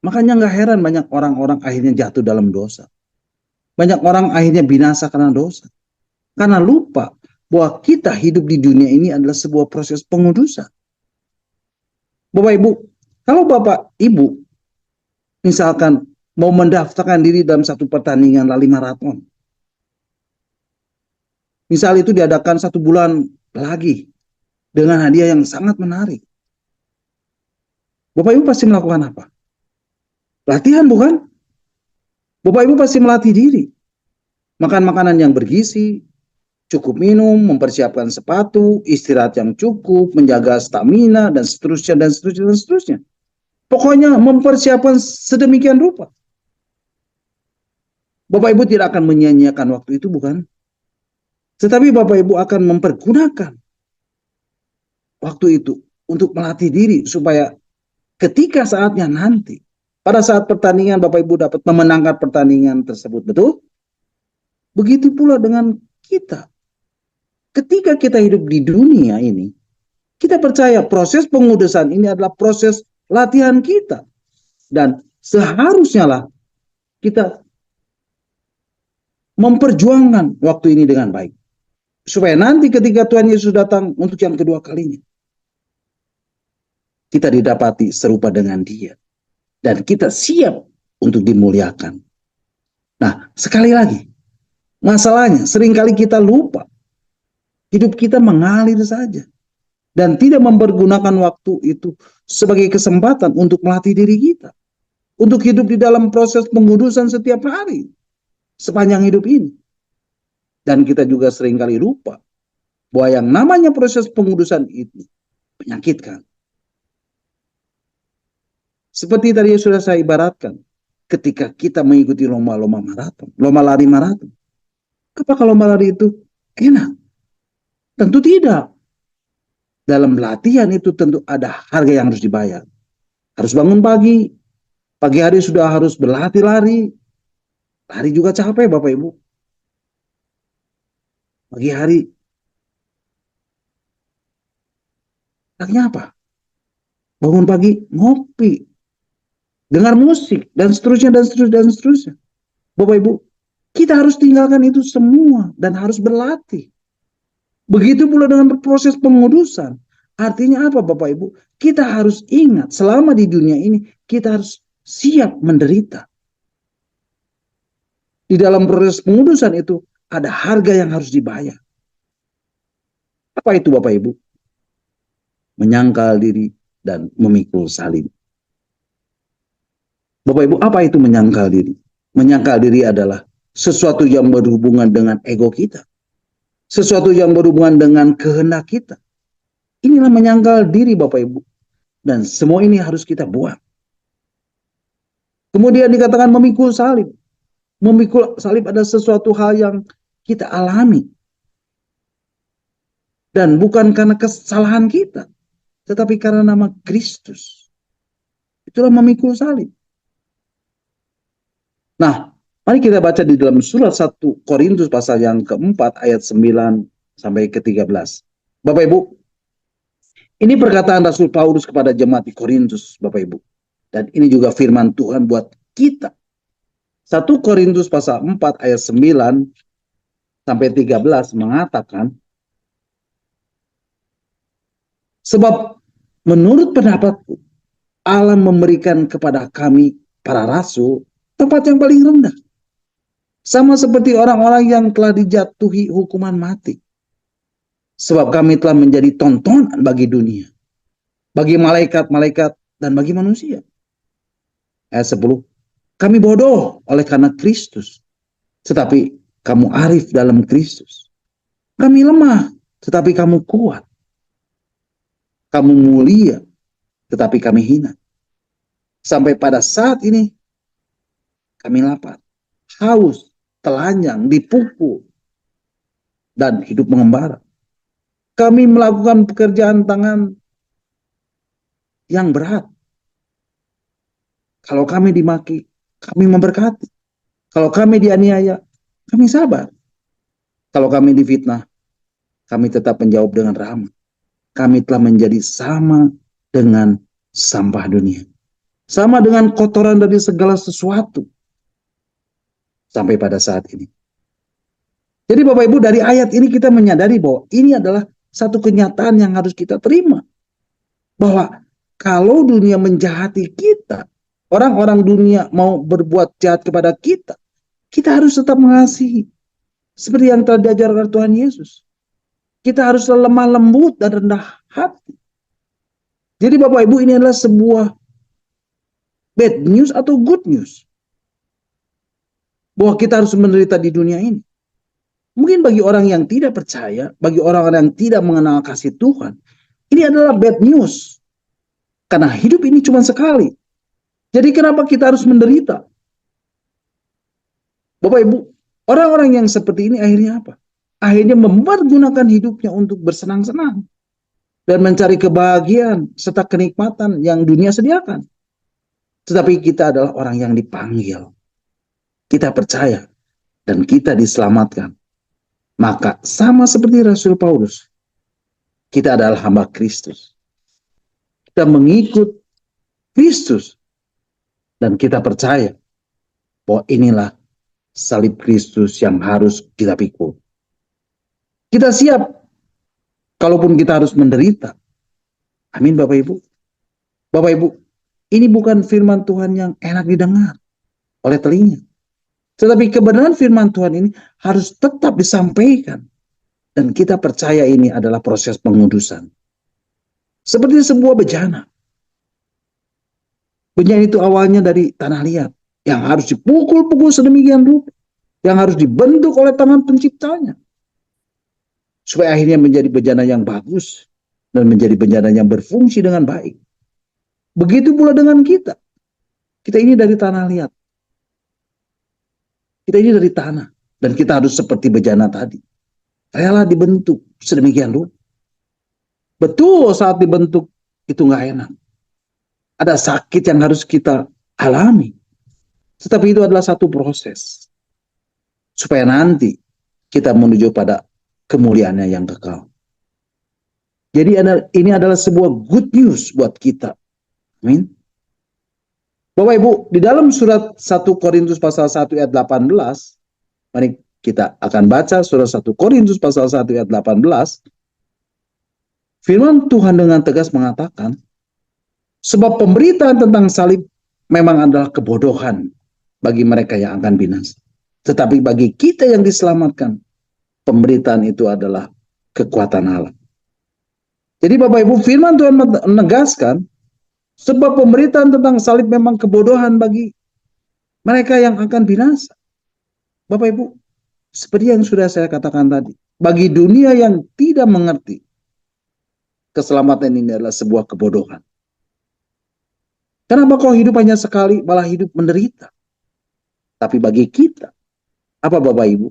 Makanya nggak heran banyak orang-orang akhirnya jatuh dalam dosa. Banyak orang akhirnya binasa karena dosa. Karena lupa bahwa kita hidup di dunia ini adalah sebuah proses pengudusan. Bapak Ibu, kalau Bapak Ibu misalkan mau mendaftarkan diri dalam satu pertandingan lari maraton, misal itu diadakan 1 bulan lagi dengan hadiah yang sangat menarik, Bapak Ibu pasti melakukan apa? Latihan, bukan? Bapak Ibu pasti melatih diri, makan makanan yang bergizi, cukup minum, mempersiapkan sepatu, istirahat yang cukup, menjaga stamina, dan seterusnya, dan seterusnya, dan seterusnya. Pokoknya mempersiapkan sedemikian rupa. Bapak Ibu tidak akan menyia-nyiakan waktu itu, bukan? Tetapi Bapak Ibu akan mempergunakan waktu itu untuk melatih diri supaya ketika saatnya nanti, pada saat pertandingan Bapak Ibu dapat memenangkan pertandingan tersebut, betul? Begitu pula dengan kita. Ketika kita hidup di dunia ini, kita percaya proses pengudusan ini adalah proses latihan kita. Dan seharusnya lah kita memperjuangkan waktu ini dengan baik. Supaya nanti ketika Tuhan Yesus datang untuk yang kedua kalinya, kita didapati serupa dengan Dia. Dan kita siap untuk dimuliakan. Nah, sekali lagi, masalahnya seringkali kita lupa. Hidup kita mengalir saja. Dan tidak mempergunakan waktu itu sebagai kesempatan untuk melatih diri kita. Untuk hidup di dalam proses pengudusan setiap hari. Sepanjang hidup ini. Dan kita juga seringkali lupa bahwa yang namanya proses pengudusan itu menyakitkan. Seperti tadi sudah saya ibaratkan, ketika kita mengikuti lomba-lomba maraton, lomba lari maraton. Apakah lomba lari itu enak? Tentu tidak. Dalam latihan itu tentu ada harga yang harus dibayar. Harus bangun pagi, pagi hari sudah harus berlatih lari. Lari juga capek Bapak Ibu. Pagi hari, akhirnya apa? Bangun pagi, ngopi, dengar musik, dan seterusnya, dan seterusnya, dan seterusnya. Bapak Ibu, kita harus tinggalkan itu semua dan harus berlatih. Begitu pula dengan proses pengudusan. Artinya apa Bapak Ibu? Kita harus ingat selama di dunia ini kita harus siap menderita. Di dalam proses pengudusan itu ada harga yang harus dibayar. Apa itu Bapak Ibu? Menyangkal diri dan memikul salib. Bapak Ibu, apa itu menyangkal diri? Menyangkal diri adalah sesuatu yang berhubungan dengan ego kita. Sesuatu yang berhubungan dengan kehendak kita. Inilah menyangkal diri Bapak Ibu. Dan semua ini harus kita buang. Kemudian dikatakan memikul salib. Memikul salib adalah sesuatu hal yang kita alami. Dan bukan karena kesalahan kita. Tetapi karena nama Kristus. Itulah memikul salib. Nah, mari kita baca di dalam surat 1 Korintus pasal yang keempat ayat 9 sampai ke-13. Bapak Ibu, ini perkataan Rasul Paulus kepada jemaat di Korintus, Bapak Ibu. Dan ini juga firman Tuhan buat kita. 1 Korintus pasal 4 ayat 9 sampai 13 mengatakan, sebab menurut pendapatku, Allah memberikan kepada kami para rasul tempat yang paling rendah. Sama seperti orang-orang yang telah dijatuhi hukuman mati. Sebab kami telah menjadi tontonan bagi dunia. Bagi malaikat-malaikat dan bagi manusia. Ayat 10. Kami bodoh oleh karena Kristus. Tetapi kamu arif dalam Kristus. Kami lemah. Tetapi kamu kuat. Kamu mulia. Tetapi kami hina. Sampai pada saat ini. Kami lapar, haus, telanjang, dipukul, dan hidup mengembara. Kami melakukan pekerjaan tangan yang berat. Kalau kami dimaki, kami memberkati. Kalau kami dianiaya, kami sabar. Kalau kami difitnah, kami tetap menjawab dengan ramah. Kami telah menjadi sama dengan sampah dunia. Sama dengan kotoran dari segala sesuatu. Sampai pada saat ini. Jadi Bapak Ibu, dari ayat ini kita menyadari bahwa ini adalah satu kenyataan yang harus kita terima. Bahwa kalau dunia menjahati kita, orang-orang dunia mau berbuat jahat kepada kita, kita harus tetap mengasihi. Seperti yang telah diajarkan Tuhan Yesus. Kita harus lemah lembut dan rendah hati. Jadi Bapak Ibu, ini adalah sebuah bad news atau good news. Bahwa kita harus menderita di dunia ini. Mungkin bagi orang yang tidak percaya, bagi orang-orang yang tidak mengenal kasih Tuhan, ini adalah bad news. Karena hidup ini cuma sekali. Jadi kenapa kita harus menderita? Bapak Ibu, orang-orang yang seperti ini akhirnya apa? Akhirnya mempergunakan hidupnya untuk bersenang-senang. Dan mencari kebahagiaan serta kenikmatan yang dunia sediakan. Tetapi kita adalah orang yang dipanggil. Kita percaya dan kita diselamatkan. Maka sama seperti Rasul Paulus, kita adalah hamba Kristus. Kita mengikut Kristus dan kita percaya bahwa inilah salib Kristus yang harus kita pikul. Kita siap kalaupun kita harus menderita. Amin Bapak Ibu. Bapak Ibu, ini bukan firman Tuhan yang enak didengar oleh telinga. Tetapi kebenaran firman Tuhan ini harus tetap disampaikan. Dan kita percaya ini adalah proses pengudusan. Seperti sebuah bejana. Bejana itu awalnya dari tanah liat. Yang harus dipukul-pukul sedemikian rupa. Yang harus dibentuk oleh tangan penciptanya. Supaya akhirnya menjadi bejana yang bagus. Dan menjadi bejana yang berfungsi dengan baik. Begitu pula dengan kita. Kita ini dari tanah liat. Kita ini dari tanah. Dan kita harus seperti bejana tadi. Rela dibentuk sedemikian rupa. Betul saat dibentuk itu nggak enak. Ada sakit yang harus kita alami. Tetapi itu adalah satu proses. Supaya nanti kita menuju pada kemuliaannya yang kekal. Jadi ini adalah sebuah good news buat kita. Amin. Bapak Ibu, di dalam surat 1 Korintus pasal 1 ayat 18, mari kita akan baca surat 1 Korintus pasal 1 ayat 18. Firman Tuhan dengan tegas mengatakan, sebab pemberitaan tentang salib memang adalah kebodohan bagi mereka yang akan binasa. Tetapi bagi kita yang diselamatkan, pemberitaan itu adalah kekuatan Allah. Jadi Bapak Ibu, firman Tuhan menegaskan, sebab pemberitaan tentang salib memang kebodohan bagi mereka yang akan binasa. Bapak Ibu, seperti yang sudah saya katakan tadi, bagi dunia yang tidak mengerti, keselamatan ini adalah sebuah kebodohan. Kenapa kau hidup hanya sekali, malah hidup menderita? Tapi bagi kita, apa Bapak Ibu?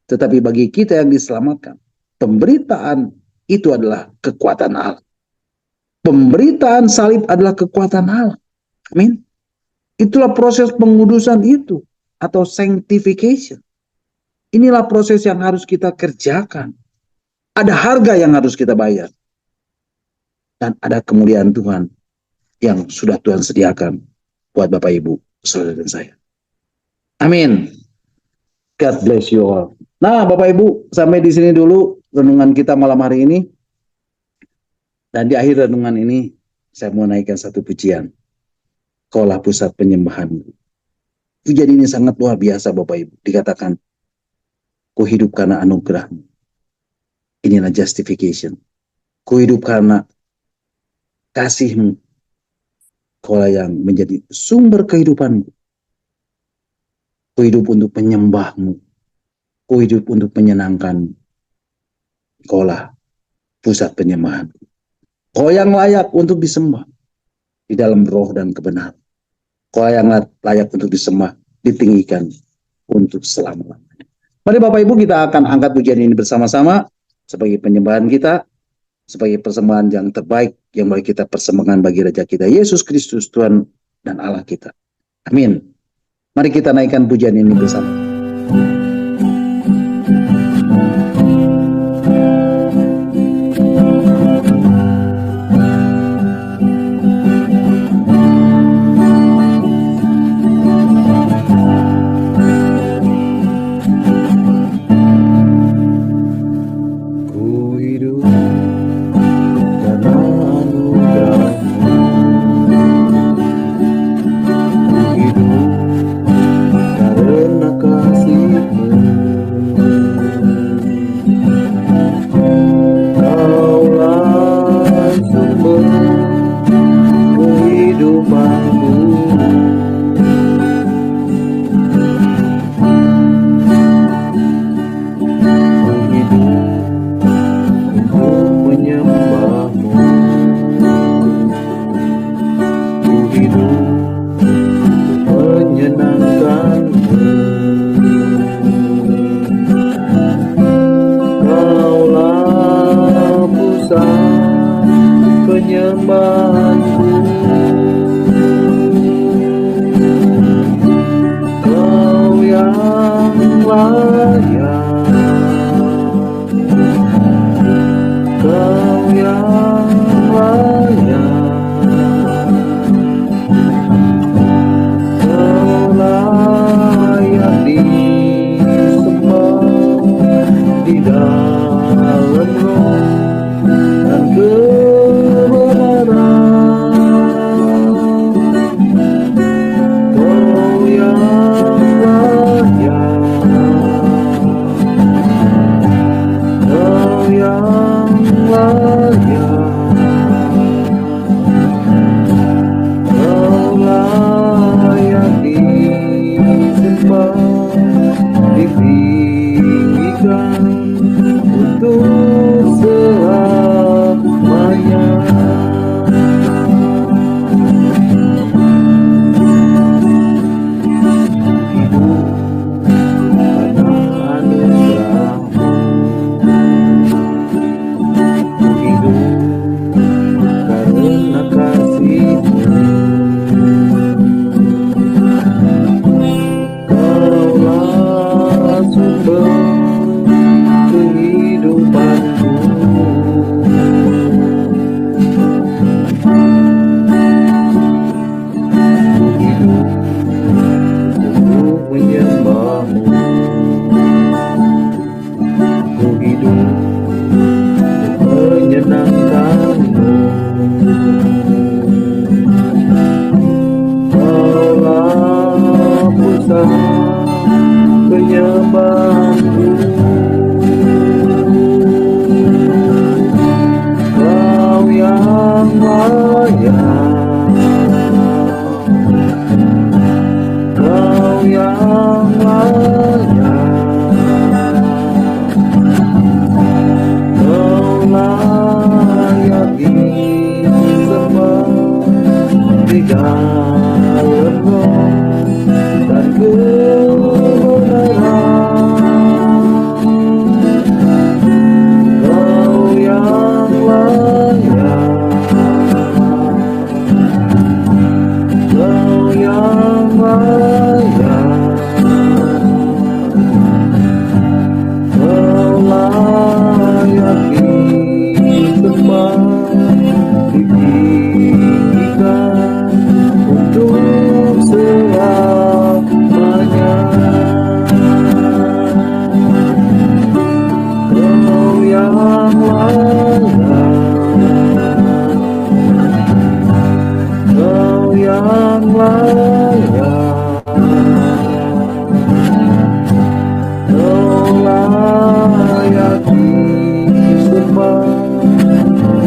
Tetapi bagi kita yang diselamatkan, pemberitaan itu adalah kekuatan Allah. Pemberitaan salib adalah kekuatan Allah. Amin. Itulah proses pengudusan itu, atau sanctification. Inilah proses yang harus kita kerjakan. Ada harga yang harus kita bayar. Dan ada kemuliaan Tuhan yang sudah Tuhan sediakan buat Bapak Ibu, saudara dan saya. Amin. God bless you all. Nah, Bapak Ibu, sampai di sini dulu renungan kita malam hari ini. Dan di akhir renungan ini, saya mau naikkan satu pujian. Kaulah pusat penyembahanmu. Pujian ini sangat luar biasa, Bapak Ibu. Dikatakan, ku hidup karena anugerahmu. Inilah justification. Ku hidup karena kasihmu. Kaulah yang menjadi sumber kehidupanku. Ku hidup untuk menyembahmu. Ku hidup untuk menyenangkanmu. Kaulah pusat penyembahanku. Kau yang layak untuk disembah di dalam roh dan kebenaran. Kau yang layak untuk disembah, ditinggikan untuk selama-lamanya. Mari Bapak Ibu, kita akan angkat pujian ini bersama-sama sebagai penyembahan kita, sebagai persembahan yang terbaik yang boleh kita persembahkan bagi Raja kita, Yesus Kristus, Tuhan dan Allah kita. Amin. Mari kita naikkan pujian ini bersama.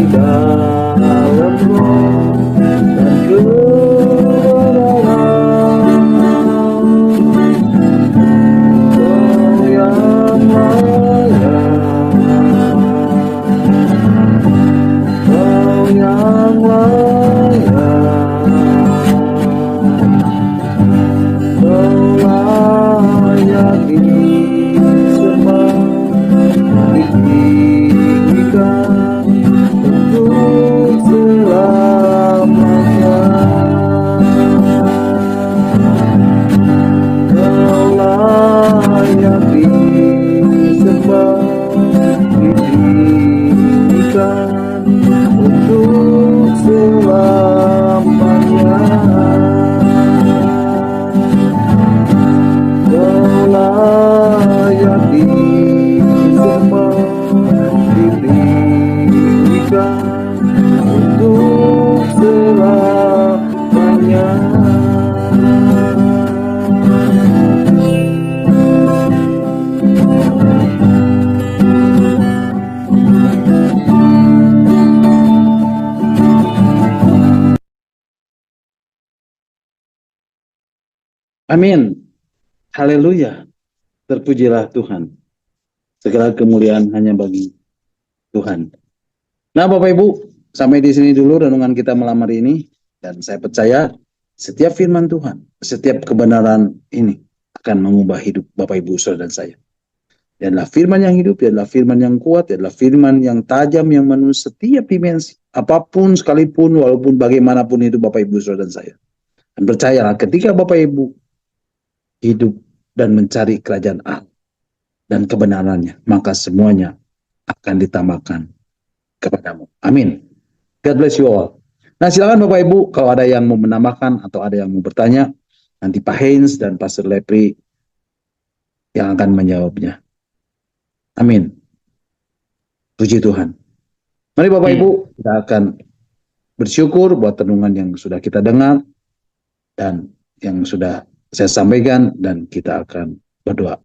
di dalam roh dan kebenaran. Kau yang layak, Kau yang layak, Kau layak disembah, ditinggikan untuk selamanya. Kau layak disembah, ditinggikan untuk selamanya. Kau layak disembah, ditinggikan untuk selamanya. Amin. Haleluya. Terpujilah Tuhan. Segala kemuliaan hanya bagi Tuhan. Nah, Bapak Ibu, sampai di sini dulu renungan kita malam hari ini. Dan saya percaya setiap firman Tuhan, setiap kebenaran ini akan mengubah hidup Bapak Ibu, saudara dan saya. Dia adalah firman yang hidup, dia adalah firman yang kuat, dia adalah firman yang tajam, yang menembus setiap dimensi. Apapun sekalipun, walaupun bagaimanapun itu Bapak Ibu, saudara dan saya. Dan percayalah ketika Bapak Ibu hidup dan mencari kerajaan Allah dan kebenarannya, maka semuanya akan ditambahkan kepadamu. Amin. God bless you all. Nah, silakan Bapak Ibu, kalau ada yang mau menambahkan atau ada yang mau bertanya, nanti Pak Heinz dan Pastor Lepri yang akan menjawabnya. Amin. Puji Tuhan. Mari Bapak Ibu, kita akan bersyukur buat renungan yang sudah kita dengar dan yang sudah saya sampaikan, dan kita akan berdoa.